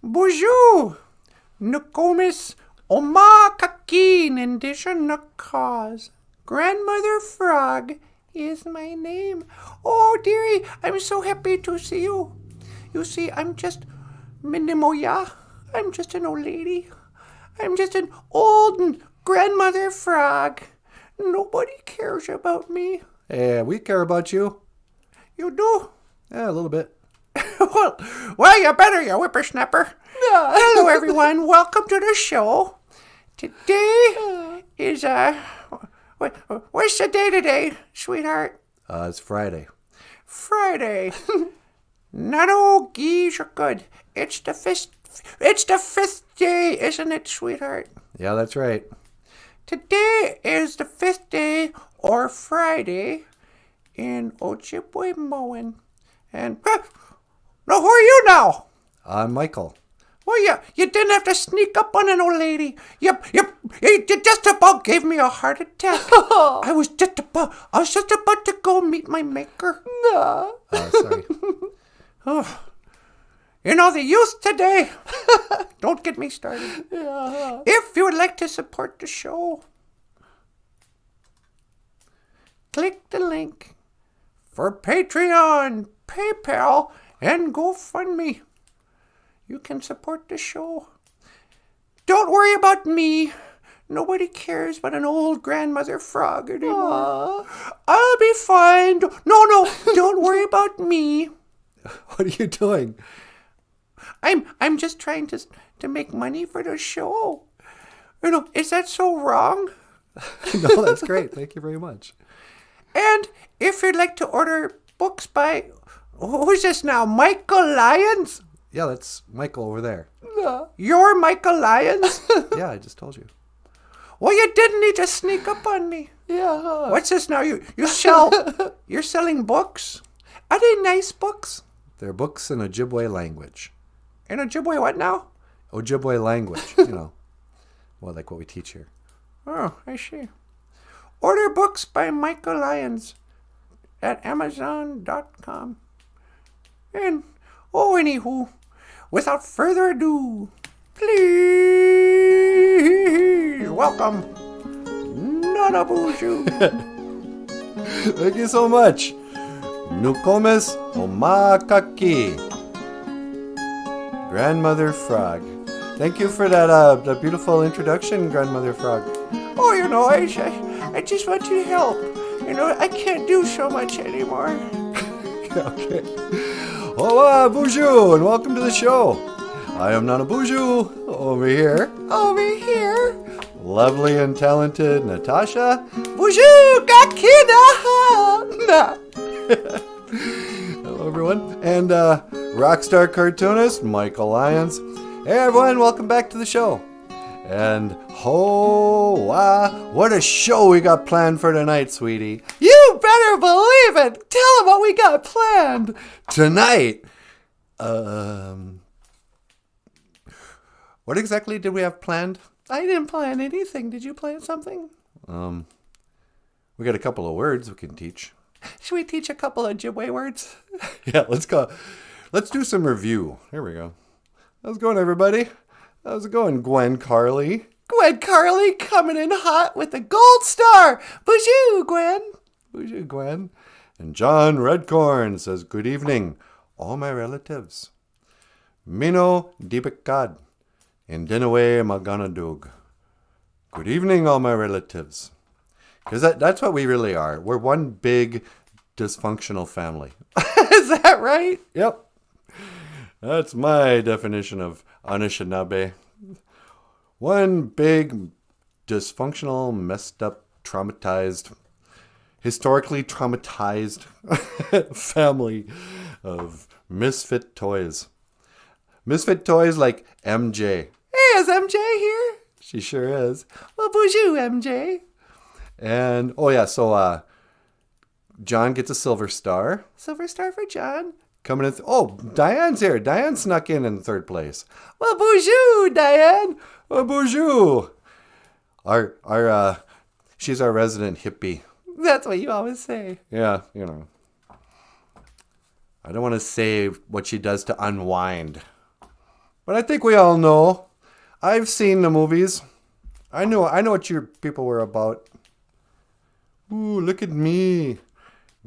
BOOZHOO Nokomis Oma Kakin Indigenous Cause. Grandmother Frog is my name. Oh, dearie, I'm so happy to see you. You see, I'm just Minimoya. I'm just an old lady. I'm just an old grandmother frog. Nobody cares about me. Yeah, we care about you. You do? Yeah, a little bit. well, you better, you whippersnapper. Hello, everyone. Welcome to the show. Today is, what's the day today, sweetheart? It's Friday. Friday. Nano geese are good. It's the fifth day, isn't it, sweetheart? Yeah, that's right. Today is the fifth day, or Friday, in Ojibwe mowing. And, now who are you now? I'm Michael. Well, you didn't have to sneak up on an old lady. You just about gave me a heart attack. I was just about to go meet my maker. Oh, sorry. Oh, you know, the youth today. Don't get me started. Yeah. If you would like to support the show, click the link for Patreon, PayPal, and GoFundMe. You can support the show. Don't worry about me. Nobody cares about an old grandmother frog anymore. I'll be fine. No, don't worry about me. What are you doing? I'm just trying to make money for the show. You know, is that so wrong? No, that's great. Thank you very much. And if you'd like to order books by, who's this now, Michael Lyons? Yeah, that's Michael over there. You're Michael Lyons? Yeah, I just told you. Well, you didn't need to sneak up on me. Yeah. What's this now? You're selling books? Are they nice books? They're books in Ojibwe language. In Ojibwe what now? Ojibwe language, well, like what we teach here. Oh, I see. Order books by Michael Lyons at Amazon.com. And, anywho, without further ado, please welcome Nanaboozhoo. Thank you so much. Nukomes Omakaki. Grandmother Frog. Thank you for that beautiful introduction, Grandmother Frog. Oh, you know, I just want you to help. You know, I can't do so much anymore. Okay. Hola, BOOZHOO, and welcome to the show. I am Nanaboozhoo over here. Over here. Lovely and talented Natasha. BOOZHOO Gakina. Hello, everyone. And rockstar cartoonist Michael Lyons. Hey, everyone, welcome back to the show. And what a show we got planned for tonight, sweetie. You better believe it. Tell them what we got planned. Tonight, what exactly did we have planned? I didn't plan anything. Did you plan something? We got a couple of words we can teach. Should we teach a couple of Ojibwe words? Yeah, let's go. Let's do some review. Here we go. How's it going, everybody? How's it going, Gwen Carly? Gwen Carly coming in hot with the gold star. BOOZHOO, Gwen. BOOZHOO, Gwen. And John Redcorn says, good evening, all my relatives. Mino Dibikad. And Dinaway Maganadug. Good evening, all my relatives. Because that's what we really are. We're one big dysfunctional family. Is that right? Yep. That's my definition of Anishinaabe. One big dysfunctional, messed up, traumatized, historically traumatized family of misfit toys. Misfit toys like MJ. Hey, is MJ here? She sure is. Well, BOOZHOO, MJ. And, so John gets a silver star. Silver star for John. Coming in. Diane's here. Diane snuck in third place. Well, BOOZHOO, Diane. Oh, BOOZHOO. She's our resident hippie. That's what you always say. Yeah, I don't want to say what she does to unwind. But I think we all know. I've seen the movies. I know what your people were about. Ooh, look at me.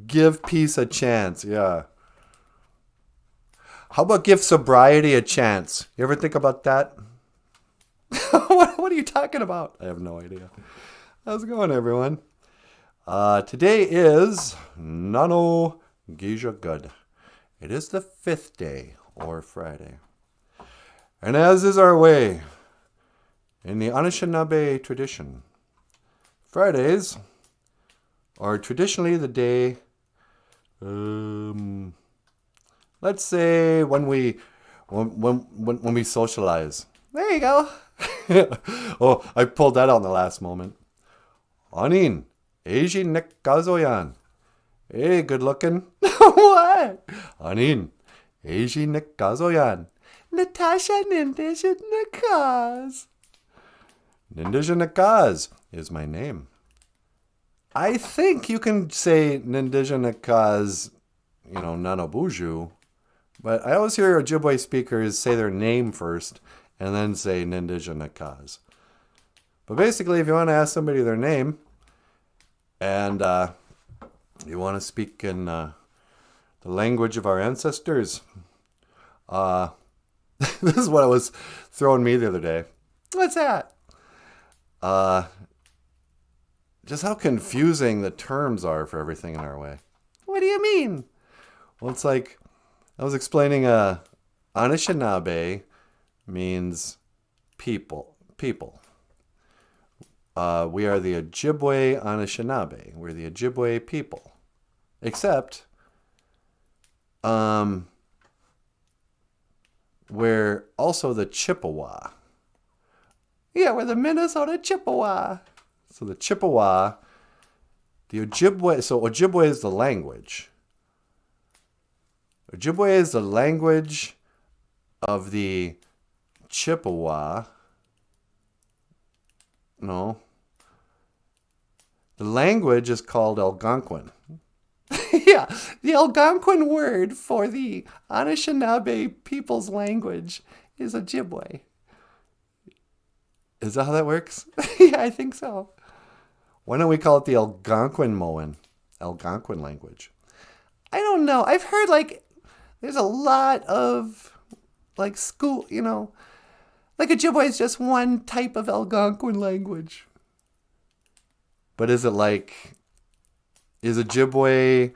Give peace a chance. Yeah. How about give sobriety a chance? You ever think about that? What are you talking about? I have no idea. How's it going, everyone? Today is Nano Geisha Good. It is the 5th day, or Friday. And as is our way, in the Anishinaabe tradition, Fridays are traditionally the day, let's say when we socialize. There you go. Oh, I pulled that out in the last moment. Anin, Eiji Nekazoyan. Hey, good looking. What? Anin, Eiji Nekazoyan. Natasha Nindija Nakaz. Nindija Nakaz is my name. I think you can say Nindija Nakaz, Nanaboozhoo, but I always hear Ojibwe speakers say their name first and then say Nindija Nakaz. But basically, if you want to ask somebody their name and you want to speak in the language of our ancestors, this is what was throwing me the other day. What's that? Just how confusing the terms are for everything in our way. What do you mean? Well, it's like I was explaining Anishinaabe means people. We are the Ojibwe Anishinaabe. We're the Ojibwe people. Except we're also the Chippewa. Yeah, we're the Minnesota Chippewa. So the Chippewa, the Ojibwe, so Ojibwe is the language. Ojibwe is the language of the Chippewa. No. The language is called Algonquin. Yeah, the Algonquin word for the Anishinaabe people's language is Ojibwe. Is that how that works? Yeah, I think so. Why don't we call it the Algonquin language? I don't know. I've heard there's a lot of school, Ojibwe is just one type of Algonquin language. But is Ojibwe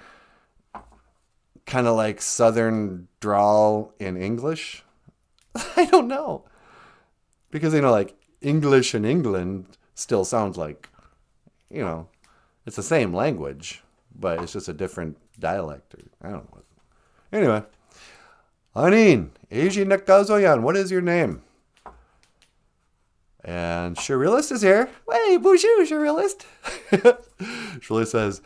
kind of like Southern drawl in English? I don't know. Because, English in England still sounds like, it's the same language, but it's just a different dialect. I don't know. Anyway. Anin, Eiji Nekazoyan, what is your name? And Surrealist is here. Hey, BOOZHOO, Surrealist. Shirley says,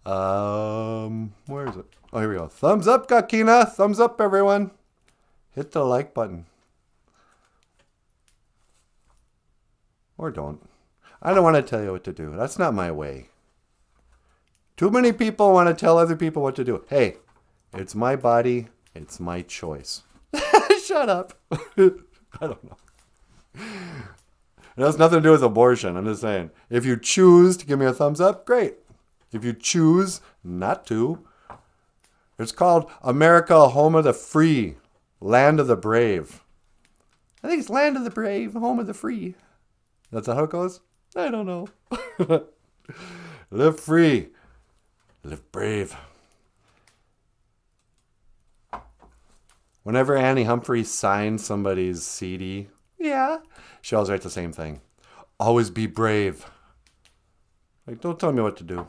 where is it? Oh, here we go. Thumbs up, Kakina. Thumbs up, everyone. Hit the like button. Or don't. I don't want to tell you what to do. That's not my way. Too many people want to tell other people what to do. Hey, it's my body. It's my choice. Shut up. I don't know. It has nothing to do with abortion. I'm just saying. If you choose to give me a thumbs up, great. If you choose not to, it's called America, home of the free, land of the brave. I think it's land of the brave, home of the free. That's how it goes? I don't know. Live free. Live brave. Whenever Annie Humphreys signs somebody's CD, yeah, she always writes the same thing. Always be brave. Don't tell me what to do.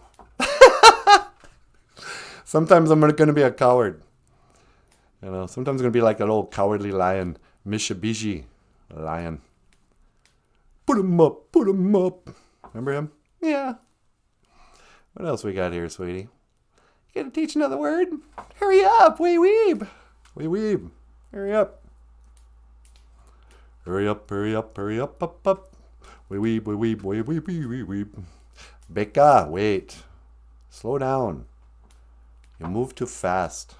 Sometimes I'm going to be a coward. Sometimes I'm going to be like that old cowardly lion, Mitsubishi lion. Put him up, put him up. Remember him? Yeah. What else we got here, sweetie? You gotta teach another word? Hurry up, wee weeb. Wee weeb. Hurry up. Hurry up, hurry up, hurry up, up. Wee weeb, wee weeb, wee weeb, wee weeb. Becca, wait. Slow down. You move too fast.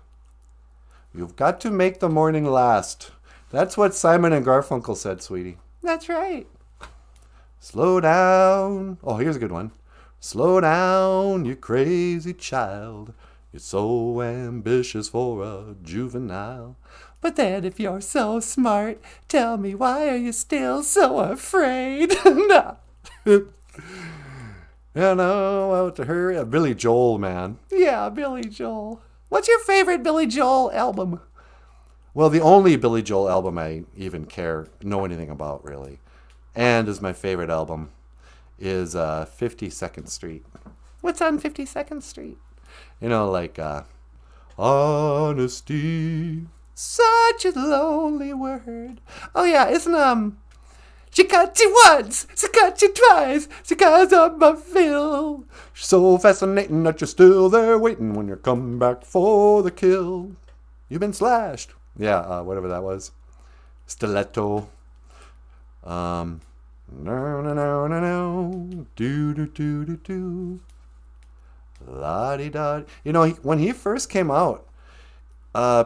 You've got to make the morning last. That's what Simon and Garfunkel said, sweetie. That's right. Slow down. Oh, here's a good one. Slow down, you crazy child. You're so ambitious for a juvenile. But then if you're so smart, tell me, why are you still so afraid? No. Yeah, no, out to hurry. Billy Joel, man. Yeah, Billy Joel. What's your favorite Billy Joel album? Well, the only Billy Joel album I even know anything about, really, and is my favorite album, is 52nd Street. What's on 52nd Street? You know, like, honesty. Such a lonely word. Oh, yeah, isn't, she cut you once, she cut you twice, she cut up my fill. So fascinating that you're still there waiting when you come back for the kill. You've been slashed. Yeah, whatever that was. Stiletto. No, no, no, no, no. Do, do, do, do, do. La-di-da. You know, when he first came out,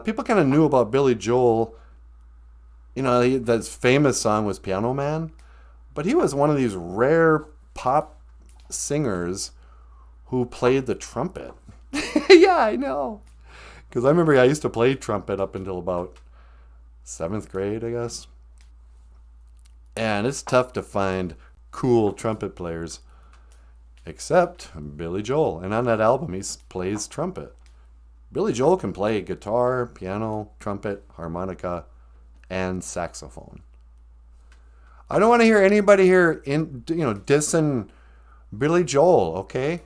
people kind of knew about Billy Joel. You know, his famous song was Piano Man. But he was one of these rare pop singers who played the trumpet. Yeah, I know. Because I remember I used to play trumpet up until about 7th grade, I guess. And it's tough to find cool trumpet players. Except Billy Joel. And on that album, he plays trumpet. Billy Joel can play guitar, piano, trumpet, harmonica, and saxophone. I don't want to hear anybody here dissing Billy Joel, okay?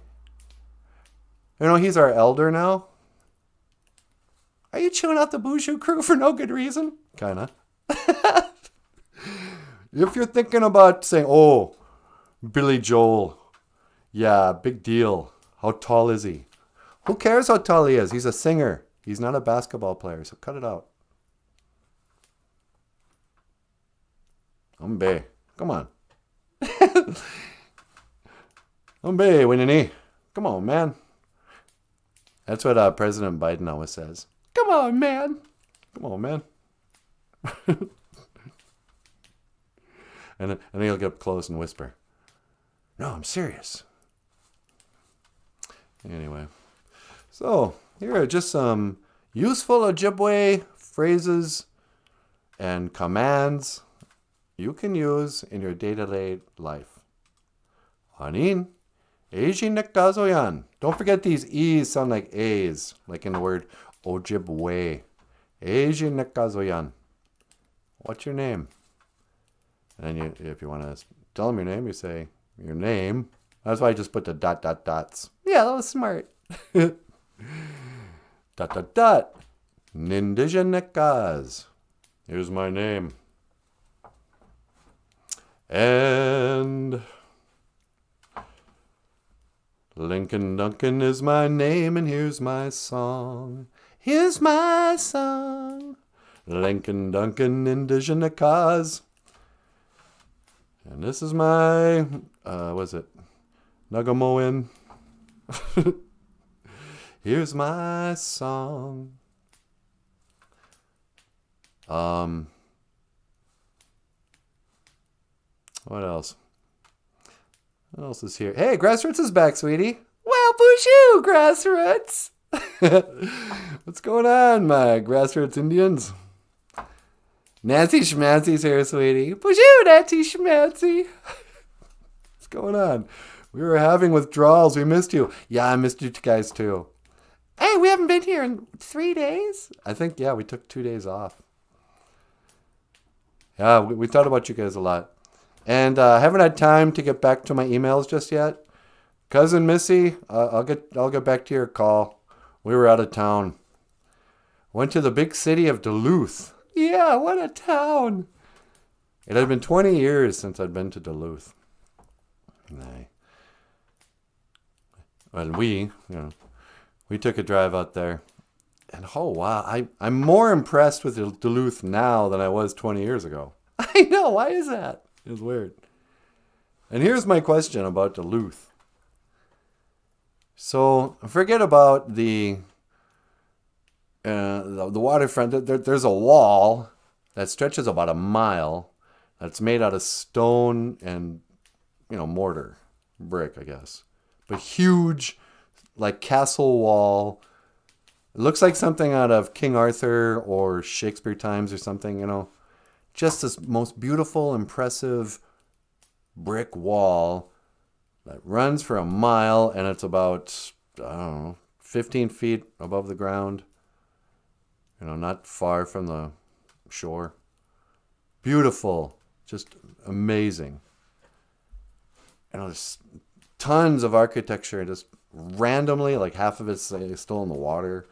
You know, he's our elder now. Are you chewing out the BOOZHOO crew for no good reason? Kinda. If you're thinking about saying, oh, Billy Joel, yeah, big deal. How tall is he? Who cares how tall he is? He's a singer. He's not a basketball player, so cut it out. Hombre, come on. Hombre, Winnie. Come on, man. That's what President Biden always says. Come on, man. Come on, man. and then he'll get up close and whisper, no, I'm serious. Anyway. So, here are just some useful Ojibwe phrases and commands you can use in your day-to-day life. Hanin, Eji Nekazoyan. Don't forget these E's sound like A's, like in the word Ojibwe. Eji Nekazoyan. What's your name? And then if you want to tell them your name, you say your name. That's why I just put the ... dots. Yeah, that was smart. ... Nindija Nekaz. Here's my name. And Lincoln Duncan is my name, and here's my song. Here's my song. Lincoln Duncan, Indigenous cause. And this is my, Nagamoan. Here's my song. What else? What else is here? Hey, Grassroots is back, sweetie. Well, BOOZHOO, Grassroots. What's going on, my Grassroots Indians? Nancy Schmancy's here, sweetie. BOOZHOO, Nancy Schmancy. What's going on? We were having withdrawals. We missed you. Yeah, I missed you guys too. Hey, we haven't been here in 3 days? I think, yeah, we took 2 days off. Yeah, we thought about you guys a lot. And I haven't had time to get back to my emails just yet. Cousin Missy, I'll get back to your call. We were out of town. Went to the big city of Duluth. Yeah, what a town. It had been 20 years since I'd been to Duluth. And we took a drive out there. And oh wow, I'm more impressed with Duluth now than I was 20 years ago. I know, why is that? It's weird. And here's my question about Duluth. So forget about the waterfront. There's a wall that stretches about a mile. That's made out of stone and, mortar, brick, I guess. But huge, like castle wall. It looks like something out of King Arthur or Shakespeare times or something, Just this most beautiful, impressive brick wall that runs for a mile, and it's about, 15 feet above the ground. Not far from the shore. Beautiful. Just amazing. There's tons of architecture, just randomly, like half of it's still in the water.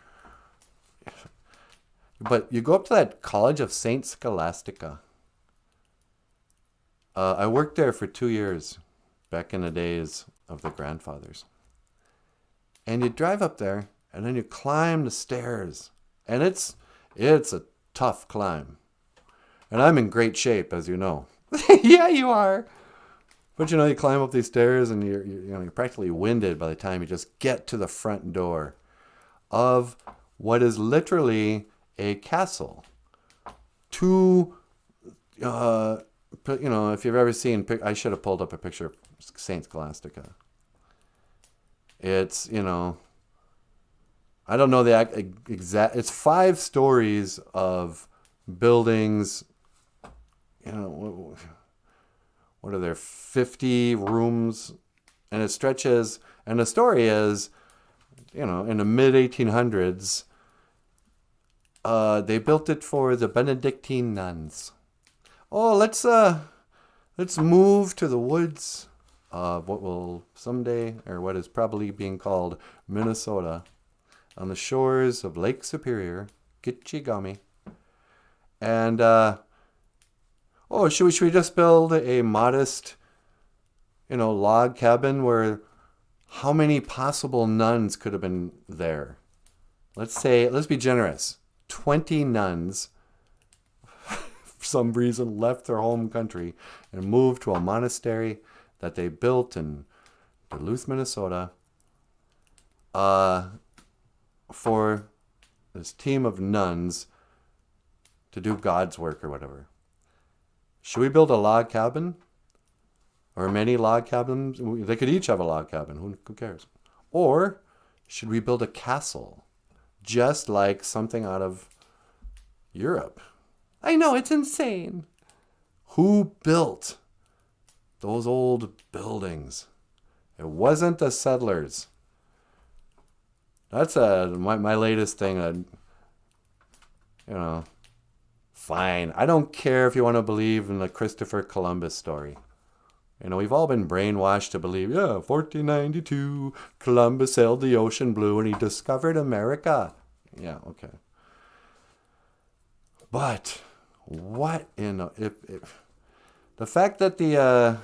But you go up to that College of Saint Scholastica. I worked there for 2 years, back in the days of the grandfathers. And you drive up there, and then you climb the stairs. And it's a tough climb. And I'm in great shape, as you know. Yeah, you are. But you climb up these stairs, and you're practically winded by the time you just get to the front door of what is literally a castle. Two, if you've ever seen, I should have pulled up a picture of Saint Scholastica. It's, I don't know the exact, it's 5 stories of buildings, what are there, 50 rooms, and it stretches, and the story is, in the mid-1800s, they built it for the Benedictine nuns. Oh, let's move to the woods of what will someday, or what is probably being called Minnesota, on the shores of Lake Superior, Kitchigami. And, should we just build a modest, log cabin where how many possible nuns could have been there? Let's be generous. 20 nuns, for some reason, left their home country and moved to a monastery that they built in Duluth, Minnesota, for this team of nuns to do God's work or whatever. Should we build a log cabin? Or many log cabins? They could each have a log cabin. Who cares? Or should we build a castle? Just like something out of Europe. I know, it's insane. Who built those old buildings? It wasn't the settlers. That's my latest thing. Fine. I don't care if you want to believe in the Christopher Columbus story. We've all been brainwashed to believe, 1492, Columbus sailed the ocean blue and he discovered America. Yeah, okay. But what if the fact that the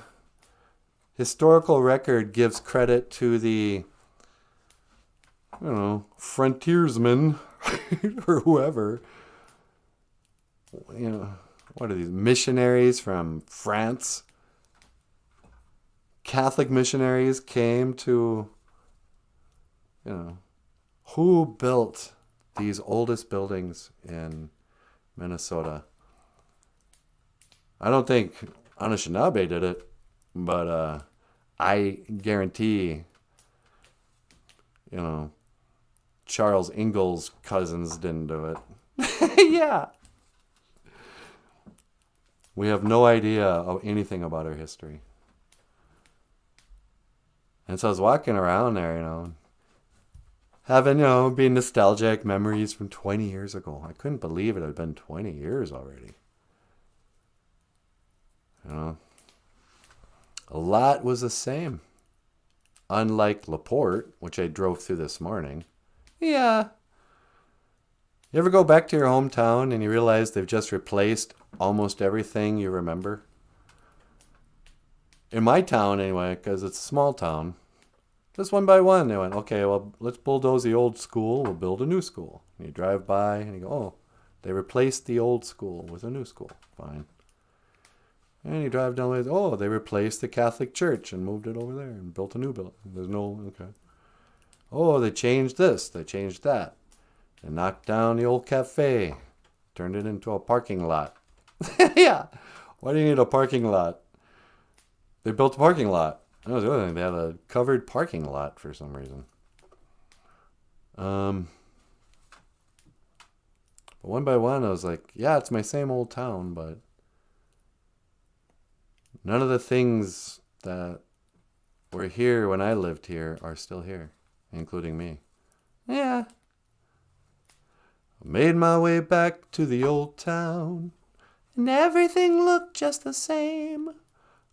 historical record gives credit to the frontiersmen or whoever, what are these missionaries from France? Catholic missionaries came to, who built these oldest buildings in Minnesota? I don't think Anishinaabe did it, but I guarantee, Charles Ingalls' cousins didn't do it. Yeah. We have no idea of anything about our history. And so I was walking around there, having, being nostalgic memories from 20 years ago. I couldn't believe it had been 20 years already. A lot was the same. Unlike LaPorte, which I drove through this morning. Yeah. You ever go back to your hometown and you realize they've just replaced almost everything you remember? In my town, anyway, because it's a small town, just one by one, they went, okay, well, let's bulldoze the old school, we'll build a new school. And you drive by and you go, oh, they replaced the old school with a new school. Fine. And you drive down the way, oh, they replaced the Catholic Church and moved it over there and built a new building. There's no, okay. Oh, they changed this, they changed that. They knocked down the old cafe, turned it into a parking lot. Yeah. Why do you need a parking lot? They built a parking lot. That was the other thing. They had a covered parking lot for some reason. But one by one, I was like, yeah, it's my same old town, but none of the things that were here when I lived here are still here, including me. Yeah. I made my way back to the old town, and everything looked just the same.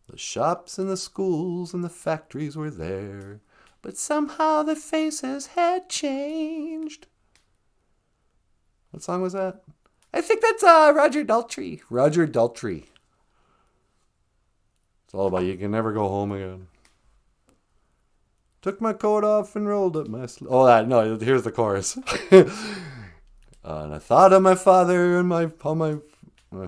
The shops and the schools and the factories were there, but somehow the faces had changed. What song was that? I think that's Roger Daltrey. Roger Daltrey. It's all about you can never go home again. Took my coat off and rolled up my sleeve. Oh, no, here's the chorus. And I thought of my father and my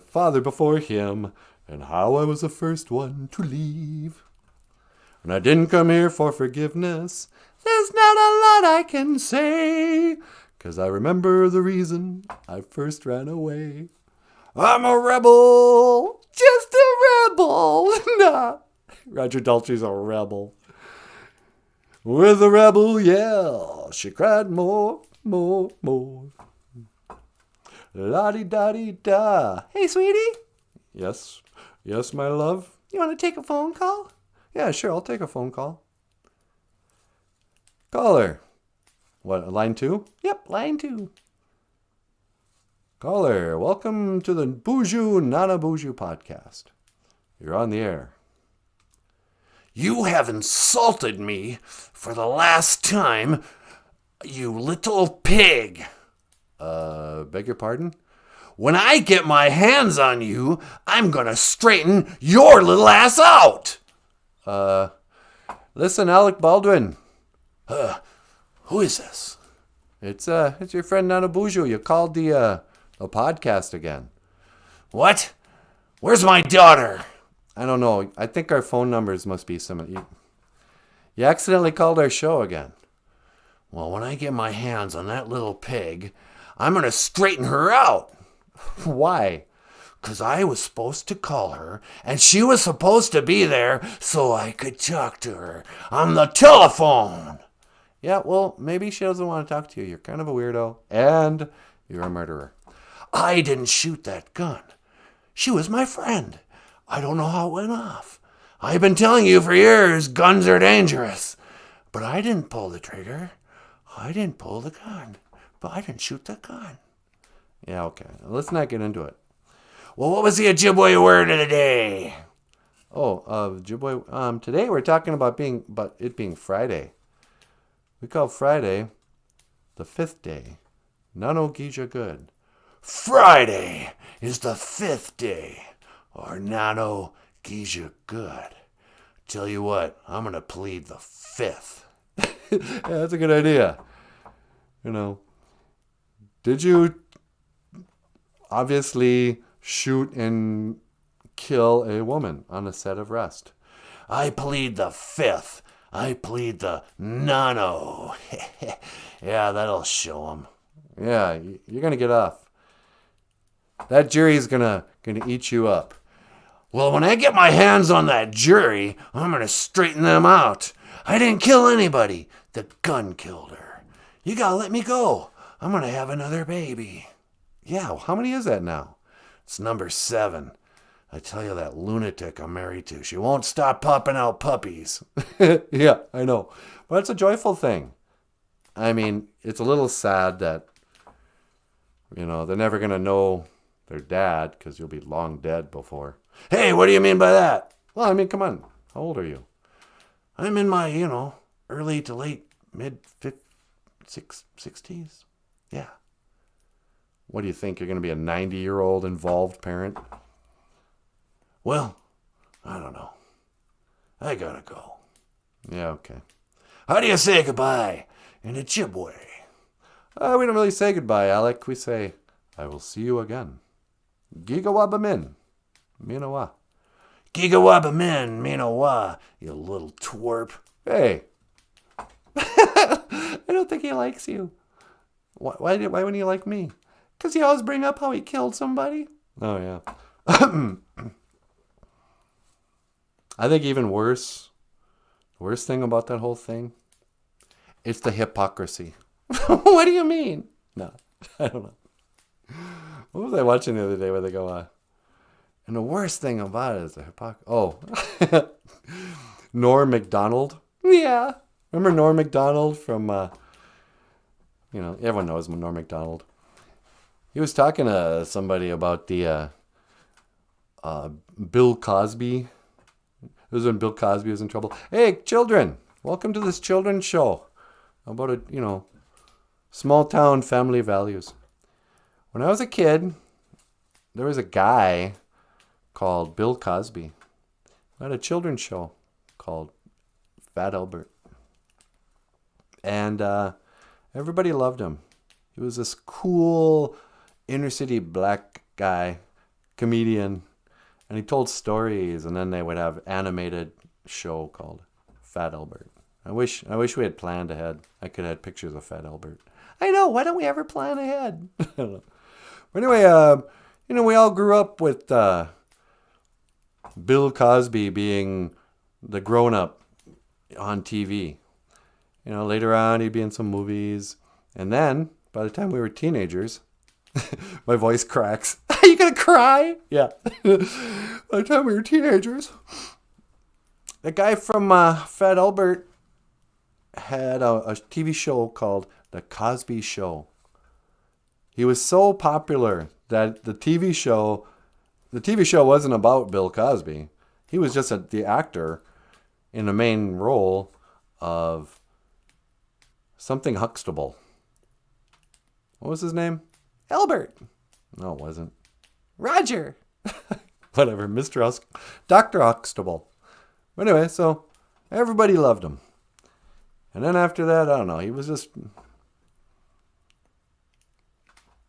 father before him, and how I was the first one to leave. And I didn't come here for forgiveness. There's not a lot I can say, 'cause I remember the reason I first ran away. I'm a rebel, just a rebel. Nah, Roger Daltrey's a rebel. With a rebel yell, she cried more, more, more. La-di-da-di-da. Hey, sweetie. Yes, my love. You want to take a phone call? Yeah, sure, I'll take a phone call. Caller. What, line 2? Yep, line 2. Caller, welcome to the BOOZHOO NANABOOZHOO podcast. You're on the air. You have insulted me for the last time, you little pig. Beg your pardon? When I get my hands on you, I'm gonna straighten your little ass out. Listen, Alec Baldwin. Who is this? It's your friend NANABOOZHOO. You called the podcast again. What? Where's my daughter? I don't know. I think our phone numbers must be some. You accidentally called our show again. Well, when I get my hands on that little pig, I'm gonna straighten her out. Why? 'Cause I was supposed to call her, and she was supposed to be there so I could talk to her on the telephone. Yeah, well, maybe she doesn't want to talk to you. You're kind of a weirdo, and you're a murderer. I didn't shoot that gun. She was my friend. I don't know how it went off. I've been telling you for years, guns are dangerous. But I didn't pull the trigger. I didn't pull the gun. But I didn't shoot the gun. Yeah, okay. Let's not get into it. Well, what was the Ojibwe word of the day? Ojibwe. Today we're talking about it being Friday. We call Friday the 5th day. Nano Gija good. Friday is the 5th day. Or Nano Gija good. Tell you what, I'm going to plead the 5th. Yeah, that's a good idea. You know, did you obviously shoot and kill a woman on a set of Rust? I plead the 5th. I plead the nano. Yeah, that'll show him. Yeah, you're going to get off. That jury's gonna eat you up. Well, when I get my hands on that jury, I'm going to straighten them out. I didn't kill anybody. The gun killed her. You got to let me go. I'm going to have another baby. Yeah, how many is that now? It's number 7. I tell you, that lunatic I'm married to, she won't stop popping out puppies. Yeah, I know. But it's a joyful thing. I mean, it's a little sad that, they're never going to know their dad because you'll be long dead before. Hey, what do you mean by that? Well, I mean, come on. How old are you? I'm in my, early to late mid-60s. Yeah. What do you think? You're going to be a 90-year-old involved parent? Well, I don't know. I gotta go. Yeah, okay. How do you say goodbye in Ojibwe? We don't really say goodbye, Alec. We say, I will see you again. Gigawabamin. Minawa. Gigawabamin, Minawa, you little twerp. Hey. I don't think he likes you. Why wouldn't he like me? Because he always bring up how he killed somebody. Oh, yeah. I think even worse, the worst thing about that whole thing, it's the hypocrisy. What do you mean? No, I don't know. What was I watching the other day where they go, and the worst thing about it is the hypocrisy. Oh, Norm Macdonald. Yeah. Remember Norm Macdonald from, everyone knows Norm Macdonald. He was talking to somebody about the Bill Cosby. It was when Bill Cosby was in trouble. Hey, children, welcome to this children's show about small town family values. When I was a kid, there was a guy called Bill Cosby who had a children's show called Fat Albert. And everybody loved him. He was this cool inner city black guy, comedian. And he told stories, and then they would have animated show called Fat Albert. I wish we had planned ahead. I could have had pictures of Fat Albert. I know. Why don't we ever plan ahead? I don't know. But anyway, we all grew up with Bill Cosby being the grown-up on TV. Later on he'd be in some movies, and then by the time we were teenagers, my voice cracks. Are you gonna cry? Yeah. By the time we were teenagers, the guy from Fat Albert had a TV show called The Cosby Show. He was so popular that the TV show wasn't about Bill Cosby. He was just the actor in the main role of something Huxtable. What was his name? Albert. No, it wasn't. Roger. Whatever, Dr. Huxtable. But anyway, so everybody loved him. And then after that, I don't know, he was just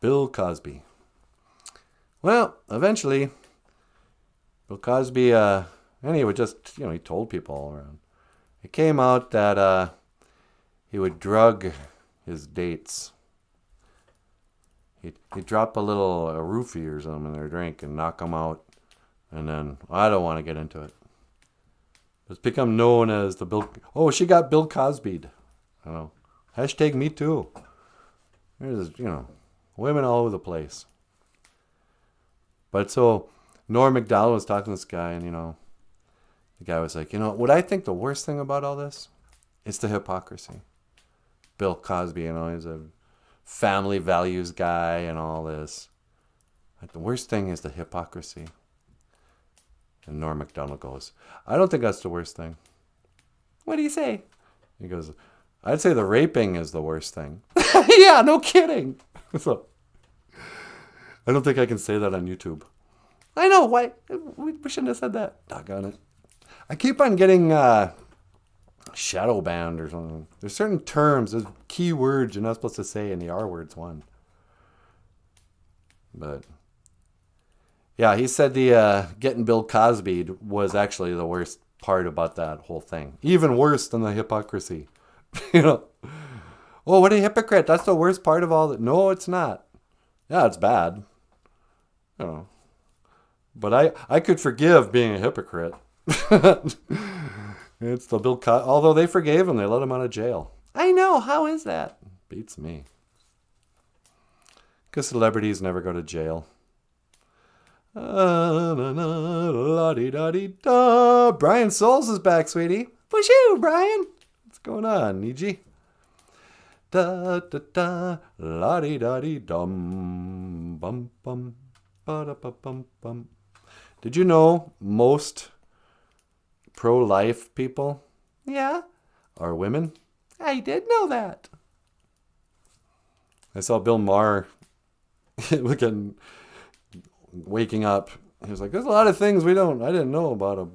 Bill Cosby. Well, eventually, Bill Cosby, and he would just, he told people all around. It came out that he would drug his dates. He'd drop a little roofie or something in their drink and knock them out. And then, I don't want to get into it. It's become known as the Bill... Oh, she got Bill Cosby'd. I don't know. Hashtag me too. There's, women all over the place. But so, Norm Macdonald was talking to this guy, and, the guy was like, what I think the worst thing about all this is the hypocrisy. Bill Cosby, he's a family values guy and all this. Like, the worst thing is the hypocrisy. And Norm Macdonald goes, I don't think that's the worst thing. What do you say? He goes, I'd say the raping is the worst thing. Yeah, no kidding. So, I don't think I can say that on YouTube. I know, why? We shouldn't have said that. Doggone it. I keep on getting shadow banned or something. There's certain terms, there's key words you're not supposed to say, and the R word's one. But yeah, he said the getting Bill Cosby was actually the worst part about that whole thing. Even worse than the hypocrisy. Oh, what a hypocrite. That's the worst part of all that. No, it's not. Yeah, it's bad. But I could forgive being a hypocrite. It's the Bill Cosby. Although they forgave him, they let him out of jail. I know. How is that? Beats me. Because celebrities never go to jail. La-di-da-di-da. Brian Souls is back, sweetie. BOOZHOO, Brian. What's going on, Niji? Da-da-da. La-di-da-di-dum. Bum-bum. Ba-da-ba-bum-bum. Did you know most pro-life people are women? I did know that. I saw Bill Maher waking up. He was like, there's a lot of things I didn't know about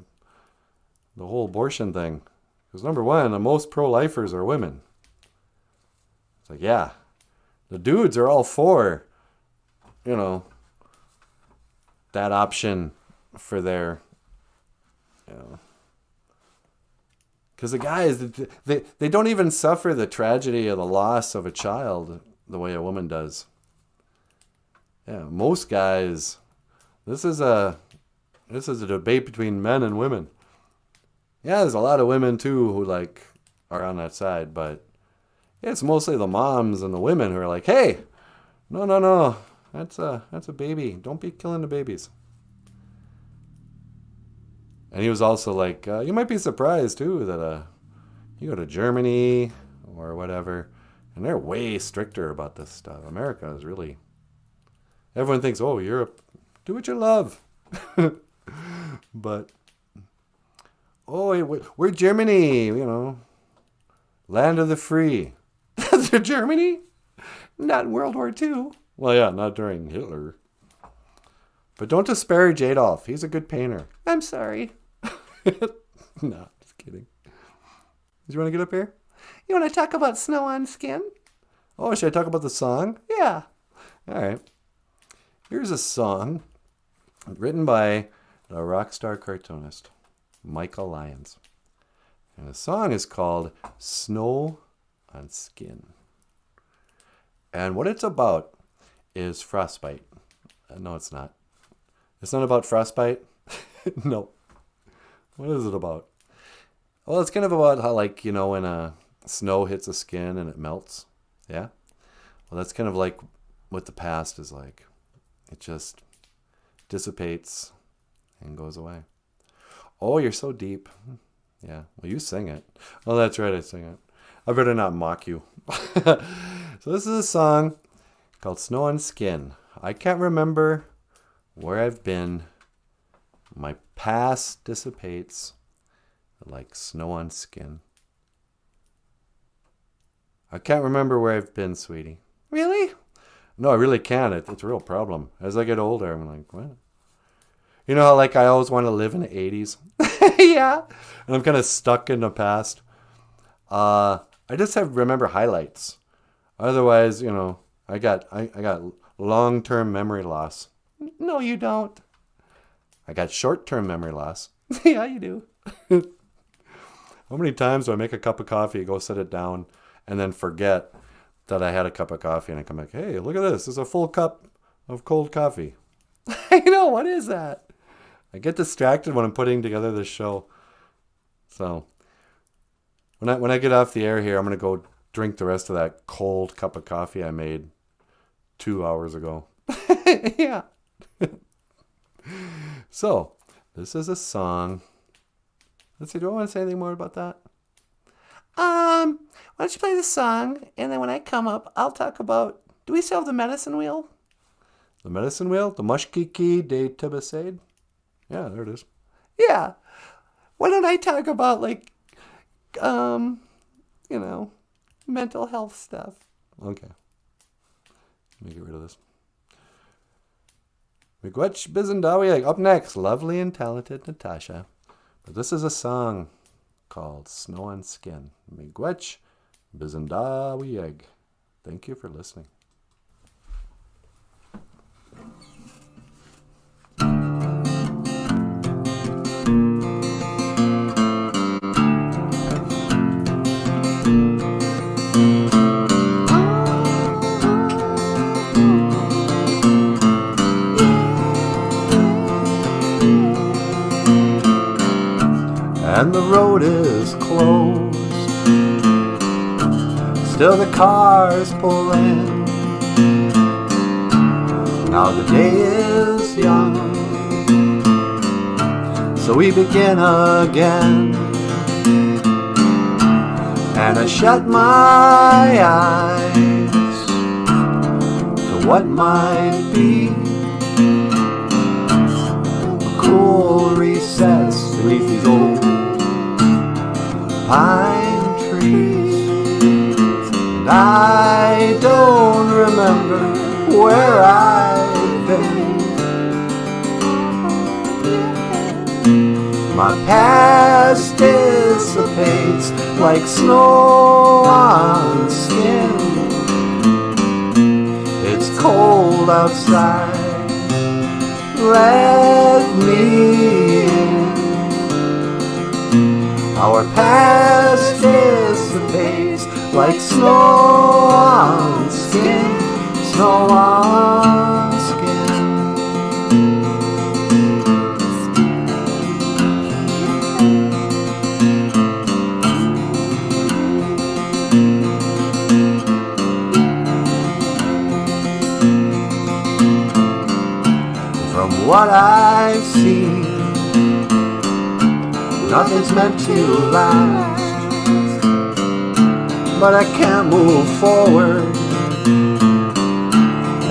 the whole abortion thing. Because number one, the most pro-lifers are women. It's like, yeah, the dudes are all for, that option for their, because the guys, they don't even suffer the tragedy of the loss of a child the way a woman does. Yeah, most guys This is a debate between men and women. Yeah, there's a lot of women too who like are on that side, but it's mostly the moms and the women who are like, "Hey, no, that's a baby. Don't be killing the babies." And he was also like, "You might be surprised too that you go to Germany or whatever, and they're way stricter about this stuff. America is really, everyone thinks, oh, Europe, do what you love." But, oh, we're Germany, land of the free. That's Germany? Not in World War II. Well, yeah, not during Hitler. But don't disparage Adolf. He's a good painter. I'm sorry. No, just kidding. Do you want to get up here? You want to talk about snow on skin? Oh, should I talk about the song? Yeah. All right. Here's a song written by the rock star cartoonist, Michael Lyons. And the song is called Snow on Skin. And what it's about is frostbite. No, it's not. It's not about frostbite. No. What is it about? Well, it's kind of about how, like, when snow hits the skin and it melts. Yeah? Well, that's kind of like what the past is like. It just dissipates and goes away. Oh, you're so deep. Yeah. Well, you sing it. Oh, that's right, I sing it. I better not mock you. So this is a song called Snow on Skin. I can't remember where I've been. My past dissipates like snow on skin. I can't remember where I've been, sweetie. Really? No, I really can't. It's a real problem. As I get older, I'm like, what? You know how, like, I always want to live in the 80s? Yeah. And I'm kind of stuck in the past. I just remember highlights. Otherwise, I got long-term memory loss. No, you don't. I got short-term memory loss. Yeah, you do. How many times do I make a cup of coffee, go set it down, and then forget that I had a cup of coffee, and I come back, hey, look at this. It's a full cup of cold coffee. I know, what is that? I get distracted when I'm putting together this show. So when I get off the air here, I'm going to go drink the rest of that cold cup of coffee I made 2 hours ago. Yeah. So, this is a song. Let's see, do I want to say anything more about that? Why don't you play the song, and then when I come up, I'll talk about, do we still have the medicine wheel? The medicine wheel? The Mushkiki de Tibesade? Yeah, there it is. Yeah. Why don't I talk about, like, mental health stuff? Okay. Let me get rid of this. Miigwech Bizendawieg. Up next, lovely and talented Natasha. But this is a song called Snow on Skin. Miigwech Bizendawieg. Thank you for listening. And the road is closed, still the cars pull in. Now the day is young, so we begin again. And I shut my eyes to what might be a cool recess beneath these old pine trees. And I don't remember where I've been. My past dissipates like snow on skin. It's cold outside, let me in. Our past dissipates like snow on skin, snow on skin. what I've seen, nothing's meant to last, but I can't move forward,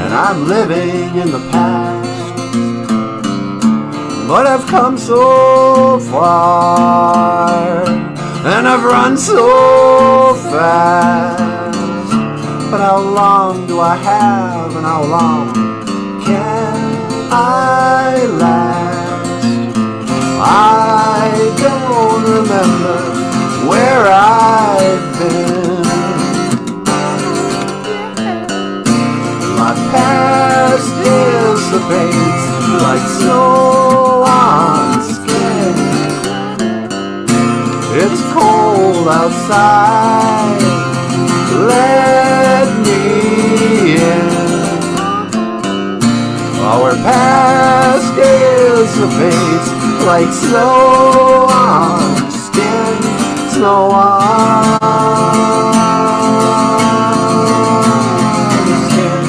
and I'm living in the past. But I've come so far, and I've run so fast. But how long do I have, and how long can I last? I don't remember where I've been. My past dissipates like snow on skin. It's cold outside, let me in. Our past dissipates like snow on skin, snow on skin.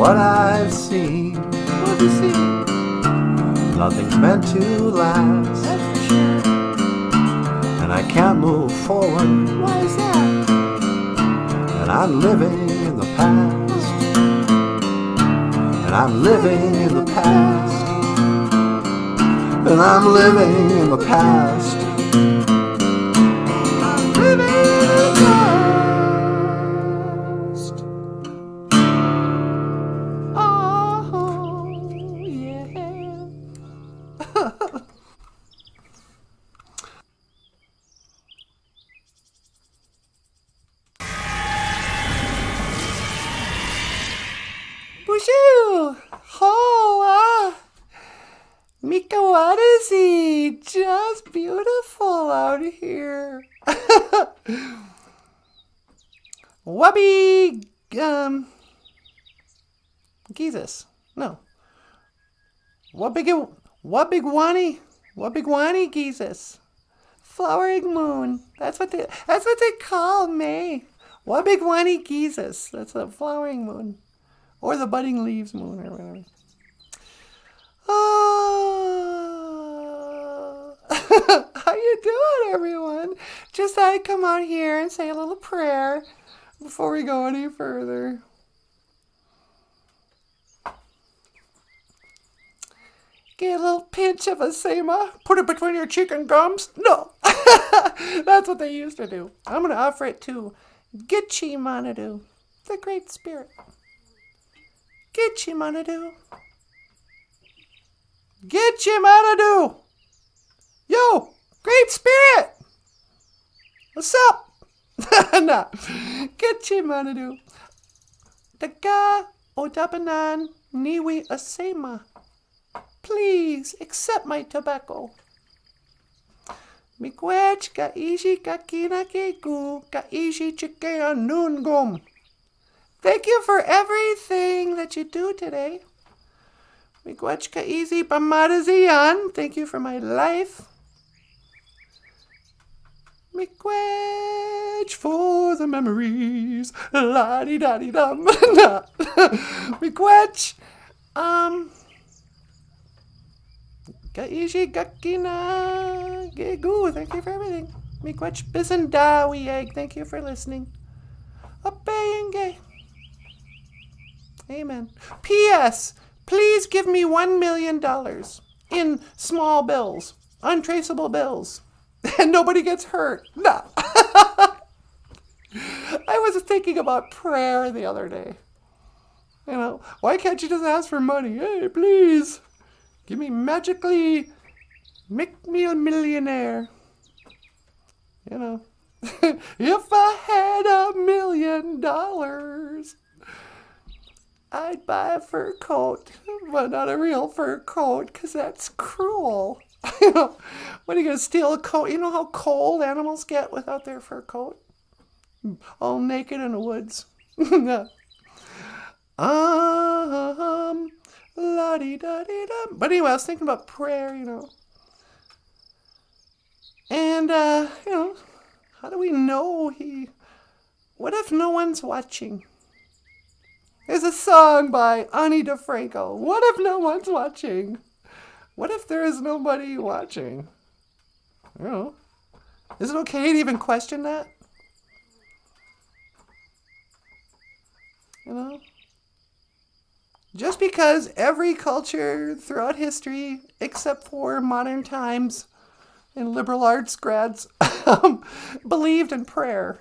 What I've seen, nothing's meant to last, and I can't move forward. Why is that? And I'm living in the past, and I'm living in the past, and I'm living in the past. I'm living in the past. BOOZHOO! Oh, Mikawadazi! Just beautiful out here. Wabi, Jesus. No. Wabigwani Jesus. Flowering moon. That's what they call May. Wabigwani Jesus. That's a flowering moon. Or the budding leaves moon or whatever. Oh. How you doing, everyone? Just thought I'd come out here and say a little prayer before we go any further. Get a little pinch of asema. Put it between your cheek and gums. No. That's what they used to do. I'm going to offer it to Gitchi Manadu, the Great Spirit. Gitchi Manadu. Gitchi Manadu. Yo, Great Spirit. What's up? Nah. Gitchi Manadu. Daga Odabanan Niwi Asema. Please accept my tobacco. Miigwech ka ishi kakina keku ka ishi chikea nungum. Thank you for everything that you do today. Miigwech ka ishi pamadazian. Thank you for my life. Miigwech for the memories. La-di-da-di-dum. Miigwech, Kaishi Gakina Gegu, thank you for everything. Miigwech Bisandawi Egg, thank you for listening. Apayenge. Amen. P.S. Please give me $1 million in small bills, untraceable bills, and nobody gets hurt. No. I was thinking about prayer the other day. You know, why can't you just ask for money? Hey, please. Give me magically, make me a millionaire. You know, If I had $1,000,000, I'd buy a fur coat, but not a real fur coat, 'cause that's cruel. When are you going to steal a coat? You know how cold animals get without their fur coat? All naked in the woods. La-di-da-di-dum. But anyway, I was thinking about prayer, And, how do we know what if no one's watching? There's a song by Ani DeFranco. What if no one's watching? What if there is nobody watching? Is it okay to even question that? Just because every culture throughout history, except for modern times and liberal arts grads, believed in prayer.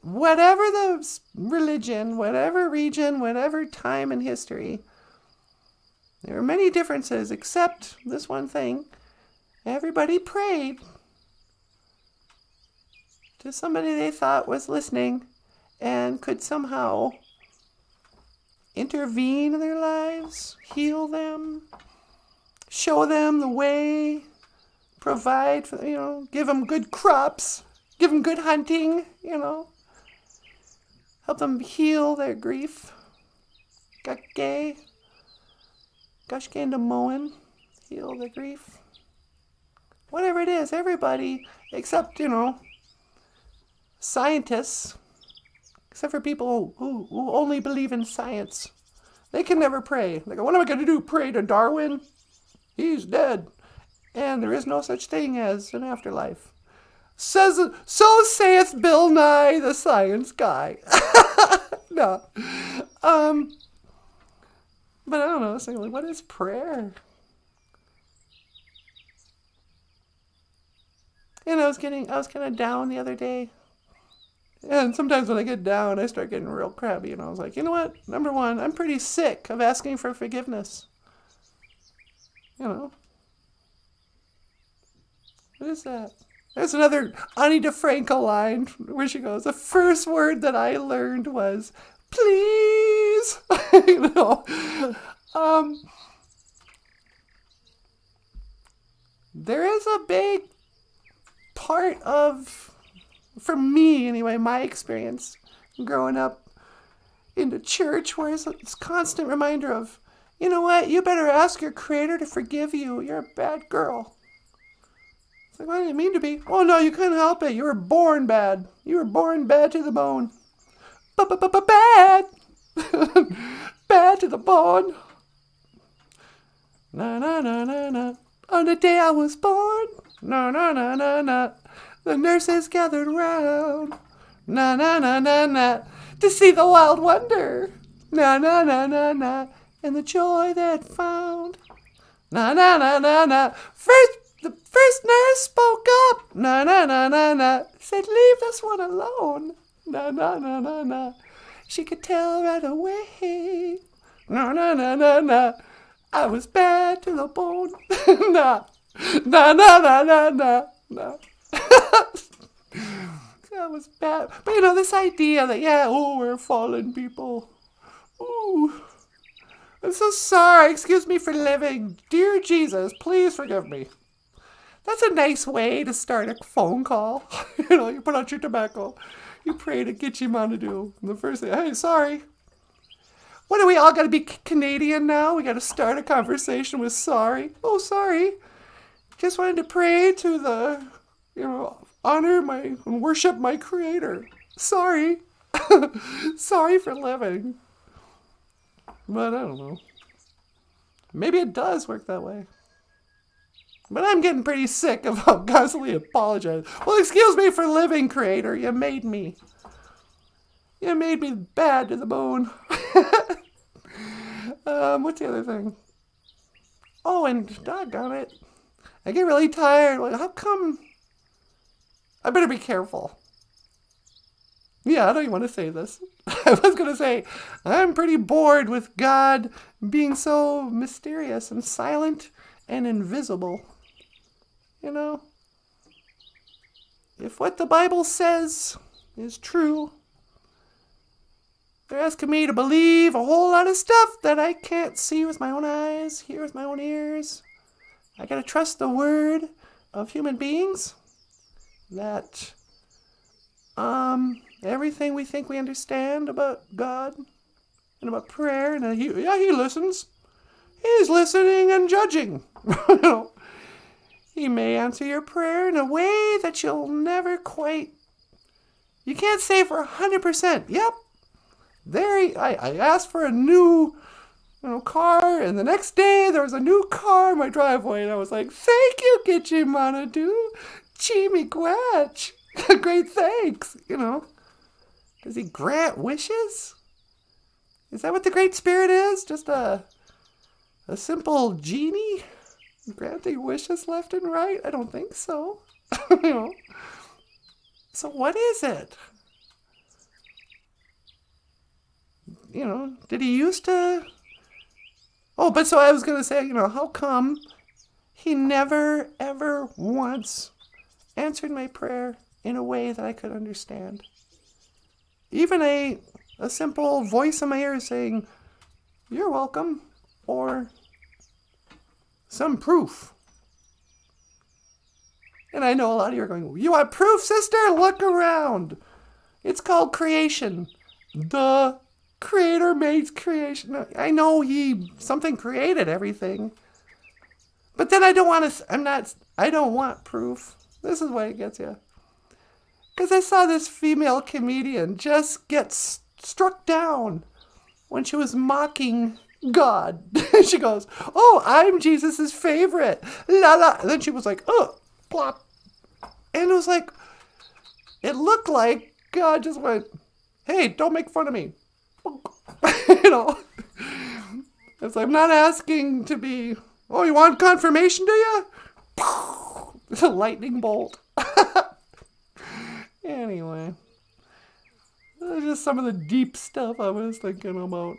Whatever the religion, whatever region, whatever time in history, there are many differences except this one thing. Everybody prayed to somebody they thought was listening and could somehow intervene in their lives, heal them, show them the way, provide for, give them good crops, give them good hunting, help them heal their grief. Gake, Gashkanda Moen, heal the grief. Whatever it is, everybody, except, scientists, except for people who only believe in science. They can never pray. They go, what am I going to do? Pray to Darwin? He's dead. And there is no such thing as an afterlife. So saith Bill Nye, the science guy. No. But I don't know. I was thinking, what is prayer? I was kind of down the other day. And sometimes when I get down, I start getting real crabby. I was like, you know what? Number one, I'm pretty sick of asking for forgiveness. What is that? There's another Ani DeFranco line where she goes, the first word that I learned was, please. There is a big part of, for me anyway, my experience growing up in the church, where it's this constant reminder of, you know what, you better ask your creator to forgive you. You're a bad girl. It's like, what do you mean to be? Oh no, you couldn't help it. You were born bad. You were born bad to the bone. Bad. Bad to the bone. Na na na na na. On the day I was born. Na na na na na. The nurses gathered round. Na na na na na. To see the wild wonder. Na na na na na. And the joy that found. Na na na na na. The first nurse spoke up. Na na na na na. Said, leave this one alone. Na na na na na. She could tell right away. Na na na na na. I was bad to the bone. Na na na na na na na. That was bad. But this idea that, we're fallen people. Ooh. I'm so sorry. Excuse me for living. Dear Jesus, please forgive me. That's a nice way to start a phone call. You put out your tobacco. You pray to get you Manadu. And the first thing, hey, sorry. What, do we all got to be Canadian now? We got to start a conversation with sorry. Oh, sorry. Just wanted to pray to the, honor and worship my creator. Sorry. Sorry for living. But I don't know. Maybe it does work that way. But I'm getting pretty sick of constantly apologizing. Well, excuse me for living, creator. You made me. You made me bad to the bone. What's the other thing? Oh, and doggone it. I get really tired. Like, how come? I better be careful. Yeah, I don't even want to say this. I was going to say, I'm pretty bored with God being so mysterious and silent and invisible. if what the Bible says is true, they're asking me to believe a whole lot of stuff that I can't see with my own eyes, hear with my own ears. I gotta trust the word of human beings that everything we think we understand about God and about prayer, and he listens. He's listening and judging. You know, he may answer your prayer in a way that you'll never quite. You can't say for 100%. Yep, I asked for a new, car, and the next day there was a new car in my driveway, and I was like, "Thank you, Kichimanadu, Chimiquatch. Great thanks." Does he grant wishes? Is that what the Great Spirit is? Just a simple genie granting wishes left and right? I don't think so. So what is it? Did he used to... Oh, but so I was going to say, how come he never, ever once answered my prayer in a way that I could understand? Even a simple voice in my ear saying, "You're welcome," or some proof. And I know a lot of you are going, "You want proof, sister? Look around. It's called creation. The Creator made creation." I know something created everything. But then I don't want proof. This is why it gets you. Because I saw this female comedian just get struck down when she was mocking God. She goes, "Oh, I'm Jesus's favorite. La la." And then she was like, "Oh, plop." And it was like, it looked like God just went, "Hey, don't make fun of me." It's like, I'm not asking to be, "Oh, you want confirmation, do you?" It's a lightning bolt. Anyway, that's just some of the deep stuff I was thinking about.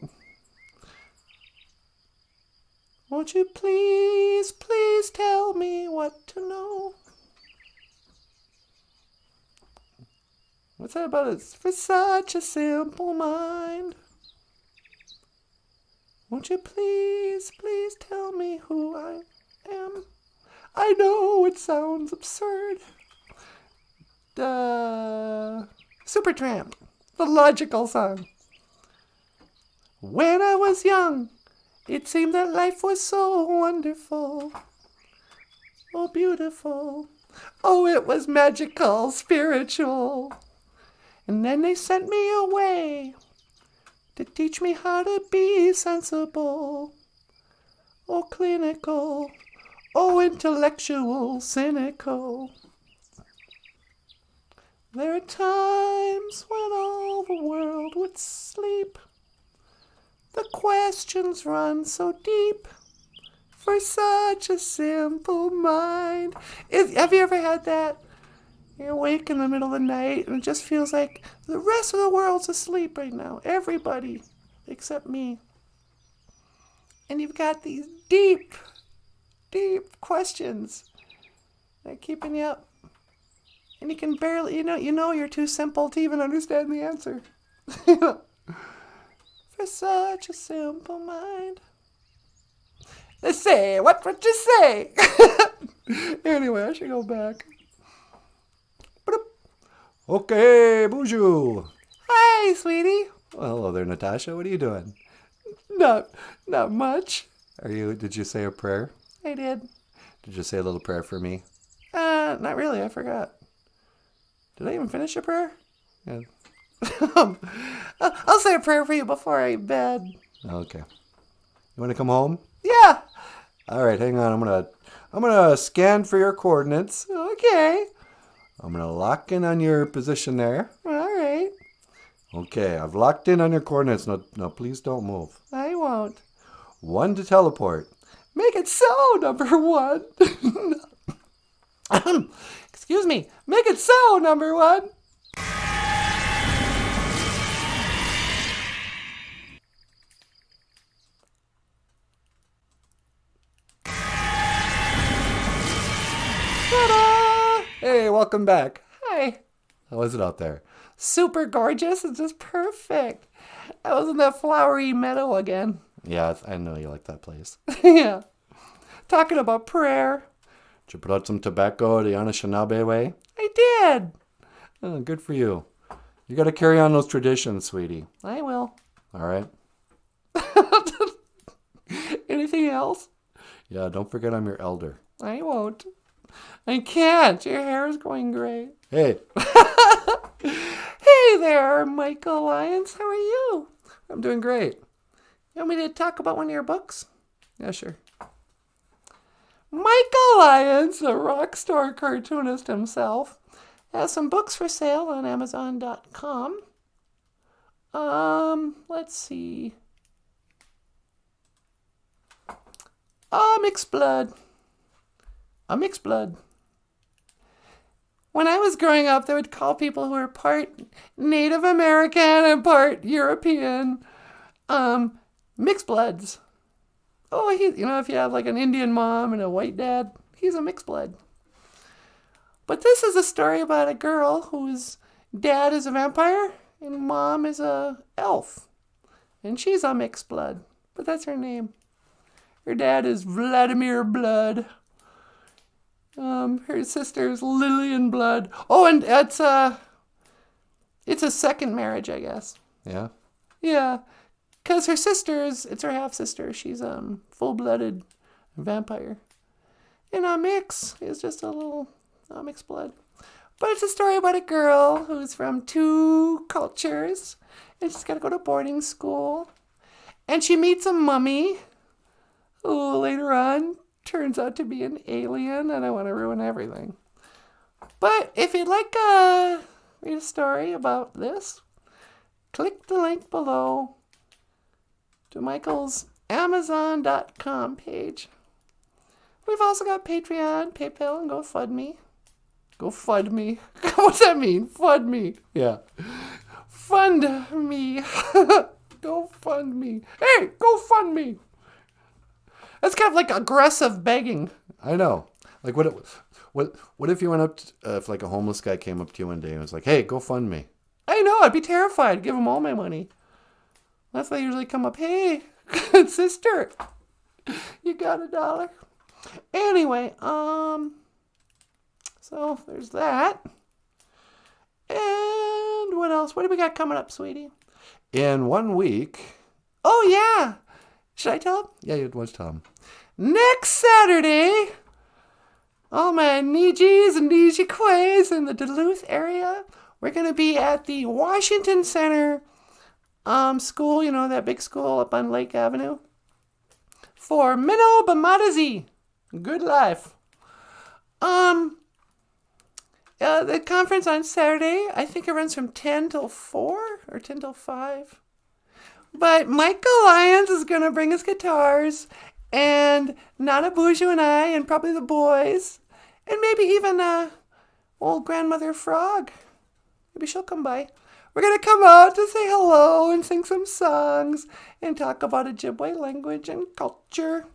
Won't you please tell me what to know? What's that about? It's for such a simple mind. Won't you please tell me who I am? I know it sounds absurd. Supertramp, the logical song. When I was young, it seemed that life was so wonderful. Oh, beautiful. Oh, it was magical, spiritual. And then they sent me away to teach me how to be sensible. Oh, clinical. Oh, intellectual, cynical. There are times when all the world would sleep. The questions run so deep for such a simple mind. Have you ever had that? You're awake in the middle of the night and it just feels like the rest of the world's asleep right now. Everybody except me. And you've got these deep questions that are keeping you up. And you can barely, you're too simple to even understand the answer. For such a simple mind. Let's say, what would you say? Anyway, I should go back. Okay, BOOZHOO. Hi, sweetie. Well, hello there, Natasha. What are you doing? Not much. Did you say a prayer? I did. Did you say a little prayer for me? Not really. I forgot. Did I even finish a prayer? Yeah. I'll say a prayer for you before I bed. Okay. You want to come home? Yeah. All right, hang on. I'm gonna scan for your coordinates. Okay. I'm gonna lock in on your position there. All right. Okay, I've locked in on your coordinates. No, please don't move. I won't. 1 to teleport. Make it so, number 1. Excuse me. Make it so, number 1. Ta-da! Hey, welcome back. Hi. How is it out there? Super gorgeous. It's just perfect. I was in that flowery meadow again. Yeah, I know you like that place. Yeah. Talking about prayer. Did you put out some tobacco the Anishinaabe way? I did. Oh, good for you. You got to carry on those traditions, sweetie. I will. All right? Anything else? Yeah, don't forget I'm your elder. I won't. I can't. Your hair is going gray. Hey. Hey there, Michael Lyons. How are you? I'm doing great. You want me to talk about one of your books? Yeah, sure. Michael Lyons, a rock star cartoonist himself, has some books for sale on Amazon.com. Let's see. Mixed blood. A mixed blood. When I was growing up, they would call people who were part Native American and part European, mixed bloods. Oh, if you have like an Indian mom and a white dad, he's a mixed blood. But this is a story about a girl whose dad is a vampire and mom is a elf. And she's a mixed blood, but that's her name. Her dad is Vladimir Blood. Her sister's Lillian Blood. Oh, and it's a second marriage, I guess. Yeah? Yeah, because it's her half-sister. She's full-blooded vampire. And Mix is just a little mixed blood. But it's a story about a girl who's from two cultures, and she's got to go to boarding school. And she meets a mummy who later on turns out to be an alien, and I want to ruin everything. But if you'd like to read a story about this, click the link below to Michael's Amazon.com page. We've also got Patreon, PayPal, and GoFundMe. GoFundMe. What's that mean? Fund me. Yeah. Fund me. GoFundMe. Hey, GoFundMe. That's kind of like aggressive begging. I know. Like, what if you went up if like a homeless guy came up to you one day and was like, hey, go fund me. I know. I'd be terrified. Give him all my money. That's why I usually come up, hey, sister, you got $1? Anyway, so there's that. And what else? What do we got coming up, sweetie? In 1 week. Oh, yeah. Should I tell him? Yeah, you'd watch Tom. Next Saturday, all my Nijis and Nijikways in the Duluth area, we're going to be at the Washington Center school, that big school up on Lake Avenue, for Minnow Bamadazi. Good life. The conference on Saturday, I think it runs from 10 till 4 or 10 till 5. But Michael Lyons is going to bring his guitars, and NanaBOOZHOO and I, and probably the boys, and maybe even old Grandmother Frog. Maybe she'll come by. We're going to come out to say hello and sing some songs and talk about Ojibwe language and culture.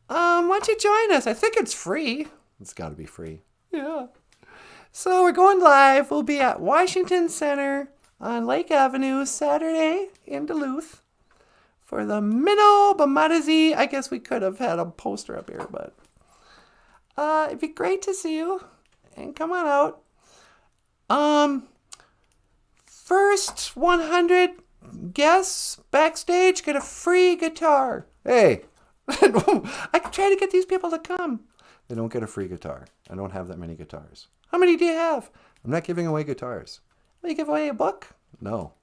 Why don't you join us? I think it's free. It's got to be free. Yeah. So we're going live. We'll be at Washington Center on Lake Avenue Saturday in Duluth for the Minnow Bamadazi. I guess we could have had a poster up here, but it'd be great to see you. And come on out. First 100 guests backstage get a free guitar. Hey, I could try to get these people to come. they don't get a free guitar. I don't have that many guitars. How many do you have? I'm not giving away guitars. Will you give away a book? No.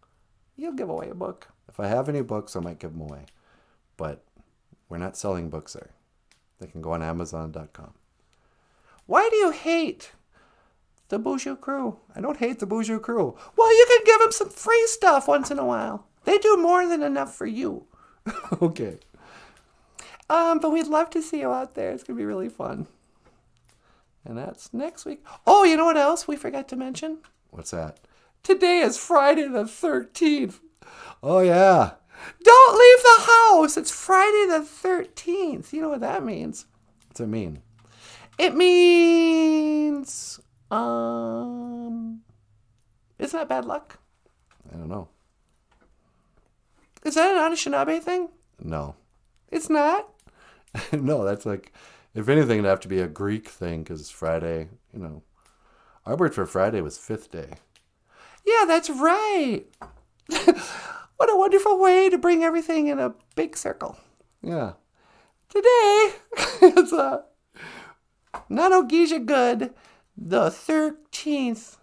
You'll give away a book. If I have any books, I might give them away. But we're not selling books there. They can go on Amazon.com. Why do you hate the BOOZHOO crew? I don't hate the BOOZHOO crew. Well, you can give them some free stuff once in a while. They do more than enough for you. Okay. But we'd love to see you out there. It's going to be really fun. And that's next week. Oh, you know what else we forgot to mention? What's that? Today is Friday the 13th. Oh, yeah. Don't leave the house. It's Friday the 13th. You know what that means? What's it mean? It means Isn't that bad luck? I don't know. Is that an Anishinaabe thing? No. It's not? No, that's like, if anything, it'd have to be a Greek thing because Friday, Our word for Friday was fifth day. Yeah, that's right. What a wonderful way to bring everything in a big circle. Yeah. Today, it's Nanogeesha Good, the 13th.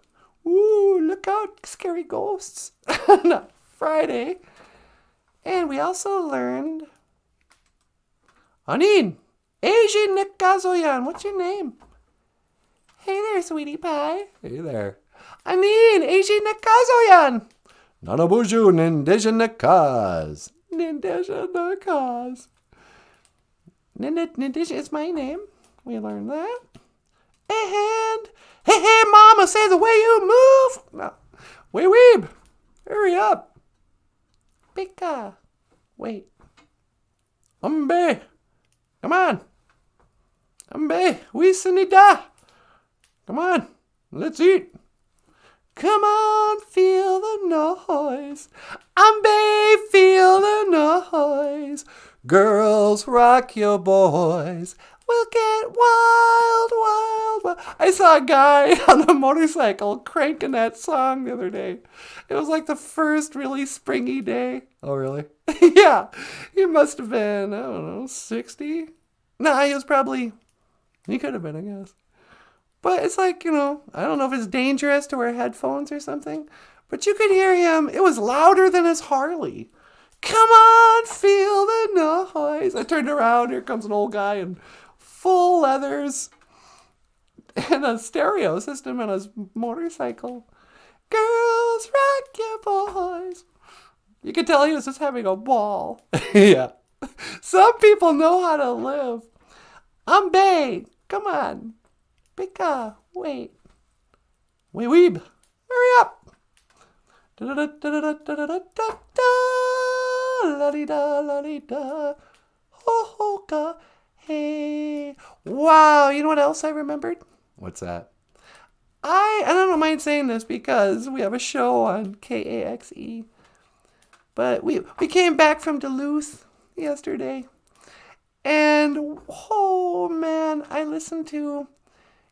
Ooh, look out, scary ghosts. Not Friday. And we also learned Anin, Asian Nikazoyan. What's your name? Hey there, sweetie pie. Hey there. Anin, Asian Nikazoyan. Nanaboozhoo Nindisha Nindisha. Nindisha is my name. We learned that. And hey, mama, say the way you move. No. Weeb. Hurry up. Pika. Wait. Umbe. Come on. Umbe. Wisanida. Come on. Let's eat. Come on, feel the noise. Umbe, feel the noise. Girls, rock your boys. We'll get wild, wild, wild. I saw a guy on a motorcycle cranking that song the other day. It was like the first really springy day. Oh, really? Yeah. He must have been, 60? Nah, he could have been, I guess. But it's like, I don't know if it's dangerous to wear headphones or something. But you could hear him. It was louder than his Harley. Come on, feel the noise. I turned around. Here comes an old guy in full leathers and a stereo system on his motorcycle. Girls, rock your boys. You could tell he was just having a ball. Yeah. Some people know how to live. I'm Bay. Come on. Pika. Wait. Weeb. Hurry up. La-di-da, la-di-da. Ho-ho-ka. Hey. Wow. You know what else I remembered? What's that? I don't mind saying this because we have a show on KAXE. But we came back from Duluth yesterday. And, oh man, I listened to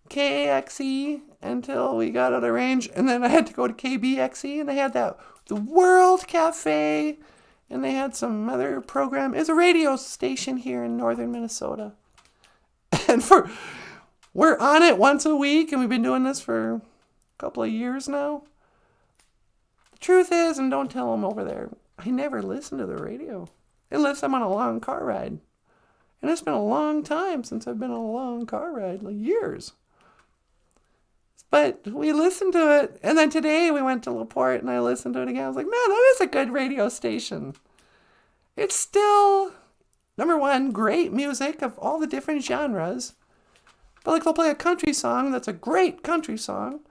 KAXE until we got out of range. And then I had to go to KBXE, and they had the World Cafe. And they had some other program. It's a radio station here in northern Minnesota. And we're on it once a week, and we've been doing this for a couple of years now. The truth is, and don't tell them over there, I never listen to the radio unless I'm on a long car ride. And it's been a long time since I've been on a long car ride, like years. But we listened to it, and then today we went to LaPorte, and I listened to it again. I was like, man, that is a good radio station. It's still, number one, great music of all the different genres. But like they'll play a country song that's a great country song,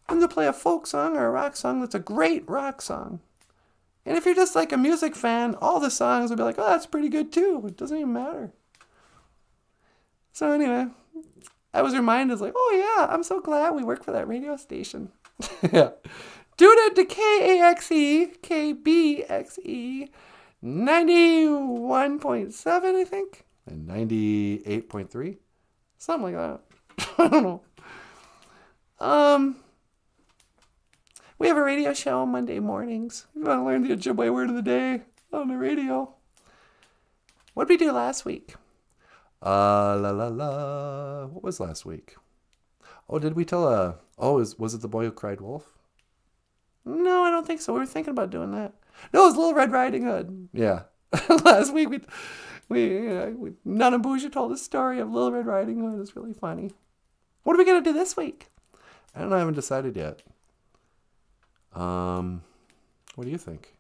and they'll play a folk song or a rock song that's a great rock song. And if you're just like a music fan, all the songs will be like, oh, that's pretty good too. It doesn't even matter. So anyway, I was reminded, like, oh yeah, I'm so glad we work for that radio station. Yeah. Tune in to KAXE, KBXE, 91.7, I think. And 98.3? Something like that. I don't know. We have a radio show Monday mornings. You want to learn the Ojibwe word of the day on the radio. What did we do last week? What was last week? Oh, did we tell was it the boy who cried wolf? No, I don't think so. We were thinking about doing that. No, it was Little Red Riding Hood. Yeah. Last week Nanaboozhoo told a story of Little Red Riding Hood. It was really funny. What are we going to do this week? I don't know. I haven't decided yet. What do you think?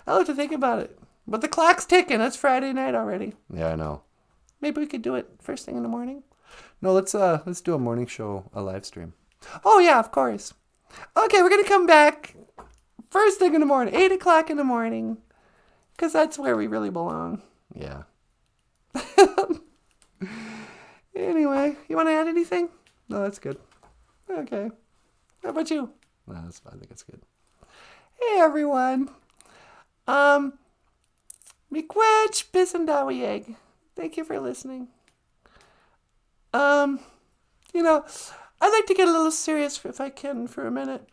I'll have to think about it. But the clock's ticking. It's Friday night already. Yeah, I know. Maybe we could do it first thing in the morning. No, let's do a morning show, a live stream. Oh, yeah, of course. Okay, we're going to come back first thing in the morning, 8 o'clock in the morning, because that's where we really belong. Yeah. Anyway, you want to add anything? No, that's good. Okay. How about you? No, that's fine. I think it's good. Hey, everyone. Miigwech Bisandawieg. Thank you for listening. I'd like to get a little serious if I can for a minute.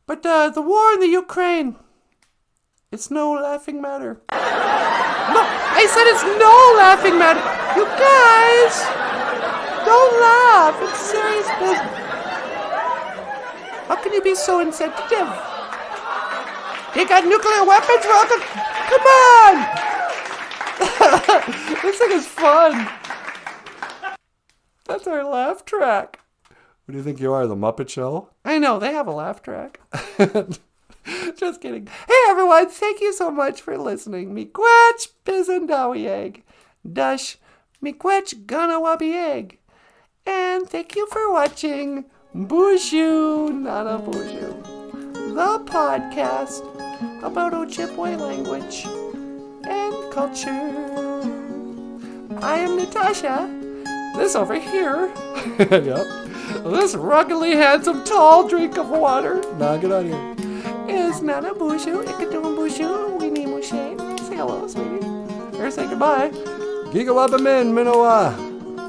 But the war in the Ukraine, it's no laughing matter. No, I said it's no laughing matter. You guys, don't laugh. It's serious business. How can you be so insensitive? They got nuclear weapons? Come on! This thing is fun. That's our laugh track. What do you think you are, the Muppet Show? I know, they have a laugh track. Just kidding. Hey everyone, thank you so much for listening. Miigwech Bisandawieg. Dash Miigwech Ganawabieg. And thank you for watching BOOZHOO NANABOOZHOO, the podcast about Ojibwe language and culture. I am Natasha. This over here, Yep. this ruggedly handsome tall drink of water Nah, get out of here. is NANABOOZHOO, Ikadoombooshoo, Weenie Mooshay. Say hello, sweetie. Or say goodbye. Gigawabamin Minowa.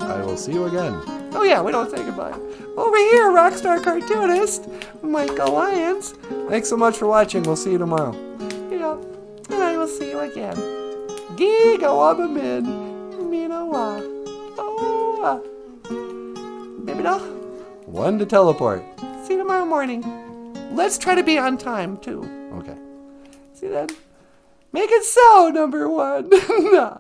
I will see you again. Oh yeah, we don't say goodbye. Over here, rockstar cartoonist, Michael Lyons. Thanks so much for watching. We'll see you tomorrow. Yeah, and I will see you again. Gigawabamin Minowa. Oh, baby doll. One to teleport. See you tomorrow morning. Let's try to be on time, too. Okay. See you then? Make it so, number one. Nah.